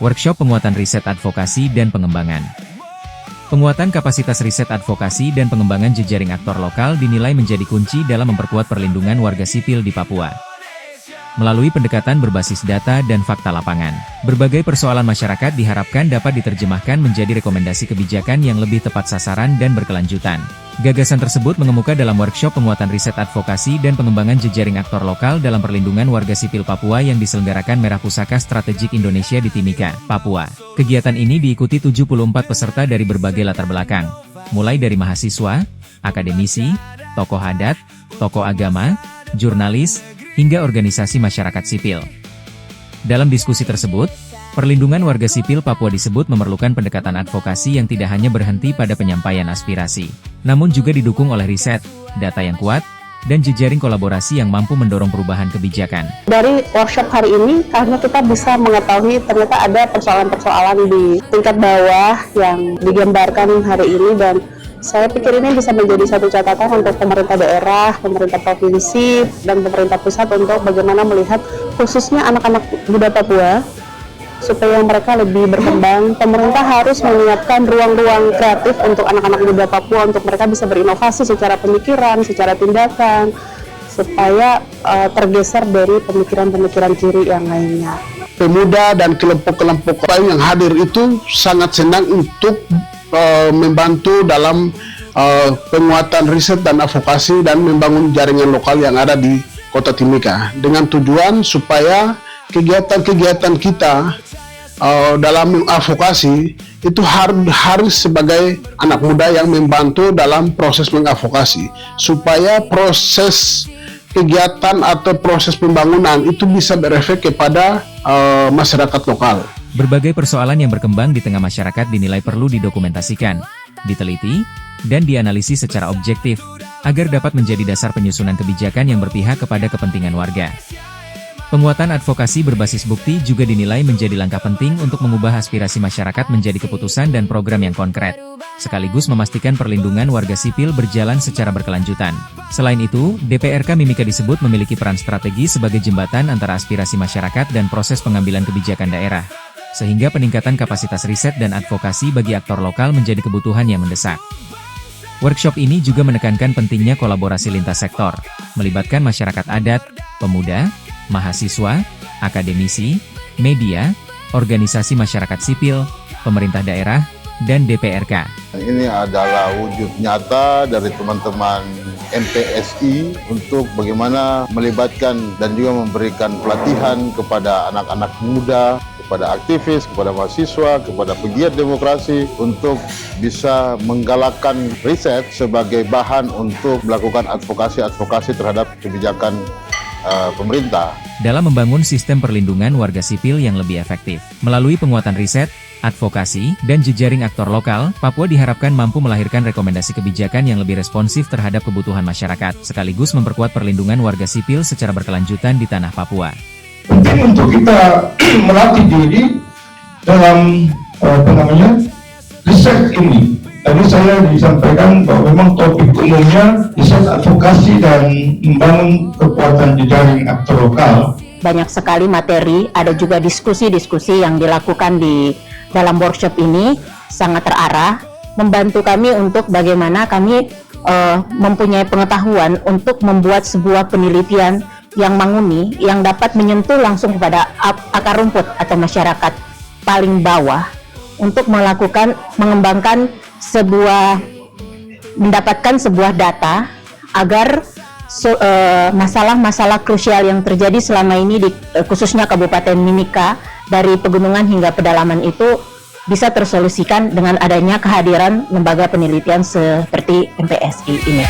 Workshop penguatan riset advokasi dan pengembangan. Penguatan kapasitas riset advokasi dan pengembangan jejaring aktor lokal dinilai menjadi kunci dalam memperkuat perlindungan warga sipil di Papua. Melalui pendekatan berbasis data dan fakta lapangan, berbagai persoalan masyarakat diharapkan dapat diterjemahkan menjadi rekomendasi kebijakan yang lebih tepat sasaran dan berkelanjutan. Gagasan tersebut mengemuka dalam workshop penguatan riset advokasi dan pengembangan jejaring aktor lokal dalam perlindungan warga sipil Papua yang diselenggarakan Merah Pusaka Strategik Indonesia di Timika, Papua. Kegiatan ini diikuti 74 peserta dari berbagai latar belakang, mulai dari mahasiswa, akademisi, tokoh adat, tokoh agama, jurnalis, hingga organisasi masyarakat sipil. Dalam diskusi tersebut, perlindungan warga sipil Papua disebut memerlukan pendekatan advokasi yang tidak hanya berhenti pada penyampaian aspirasi, namun juga didukung oleh riset, data yang kuat, dan jejaring kolaborasi yang mampu mendorong perubahan kebijakan. Dari workshop hari ini, karena kita bisa mengetahui ternyata ada persoalan-persoalan di tingkat bawah yang digambarkan hari ini, dan saya pikir ini bisa menjadi satu catatan untuk pemerintah daerah, pemerintah provinsi, dan pemerintah pusat untuk bagaimana melihat khususnya anak-anak muda Papua supaya mereka lebih berkembang. Pemerintah harus menyiapkan ruang-ruang kreatif untuk anak-anak muda Papua untuk mereka bisa berinovasi secara pemikiran, secara tindakan, supaya tergeser dari pemikiran-pemikiran kiri yang lainnya. Pemuda dan kelompok-kelompok lain yang hadir itu sangat senang untuk membantu dalam penguatan riset dan advokasi dan membangun jaringan lokal yang ada di Kota Timika dengan tujuan supaya kegiatan-kegiatan kita dalam advokasi itu harus sebagai anak muda yang membantu dalam proses mengadvokasi supaya proses kegiatan atau proses pembangunan itu bisa berefek kepada masyarakat lokal. Berbagai persoalan yang berkembang di tengah masyarakat dinilai perlu didokumentasikan, diteliti, dan dianalisis secara objektif, agar dapat menjadi dasar penyusunan kebijakan yang berpihak kepada kepentingan warga. Penguatan advokasi berbasis bukti juga dinilai menjadi langkah penting untuk mengubah aspirasi masyarakat menjadi keputusan dan program yang konkret, sekaligus memastikan perlindungan warga sipil berjalan secara berkelanjutan. Selain itu, DPRK Mimika disebut memiliki peran strategis sebagai jembatan antara aspirasi masyarakat dan proses pengambilan kebijakan daerah, sehingga peningkatan kapasitas riset dan advokasi bagi aktor lokal menjadi kebutuhan yang mendesak. Workshop ini juga menekankan pentingnya kolaborasi lintas sektor, melibatkan masyarakat adat, pemuda, mahasiswa, akademisi, media, organisasi masyarakat sipil, pemerintah daerah, dan DPRK. Ini adalah wujud nyata dari teman-teman MPSI untuk bagaimana melibatkan dan juga memberikan pelatihan kepada anak-anak muda, kepada aktivis, kepada mahasiswa, kepada pegiat demokrasi untuk bisa menggalakkan riset sebagai bahan untuk melakukan advokasi terhadap kebijakan pemerintah. Dalam membangun sistem perlindungan warga sipil yang lebih efektif, melalui penguatan riset, advokasi, dan jejaring aktor lokal, Papua diharapkan mampu melahirkan rekomendasi kebijakan yang lebih responsif terhadap kebutuhan masyarakat, sekaligus memperkuat perlindungan warga sipil secara berkelanjutan di tanah Papua. Penting untuk kita melatih diri dalam riset ini. Tadi saya disampaikan bahwa memang topik umumnya riset advokasi dan membangun kekuatan jejaring aktor lokal. Banyak sekali materi, ada juga diskusi-diskusi yang dilakukan di dalam workshop ini sangat terarah, membantu kami untuk bagaimana kami mempunyai pengetahuan untuk membuat sebuah penelitian yang manguni, yang dapat menyentuh langsung kepada akar rumput atau masyarakat paling bawah untuk mengembangkan mendapatkan sebuah data agar masalah-masalah krusial yang terjadi selama ini khususnya Kabupaten Mimika dari pegunungan hingga pedalaman itu bisa tersolusikan dengan adanya kehadiran lembaga penelitian seperti MPSI ini.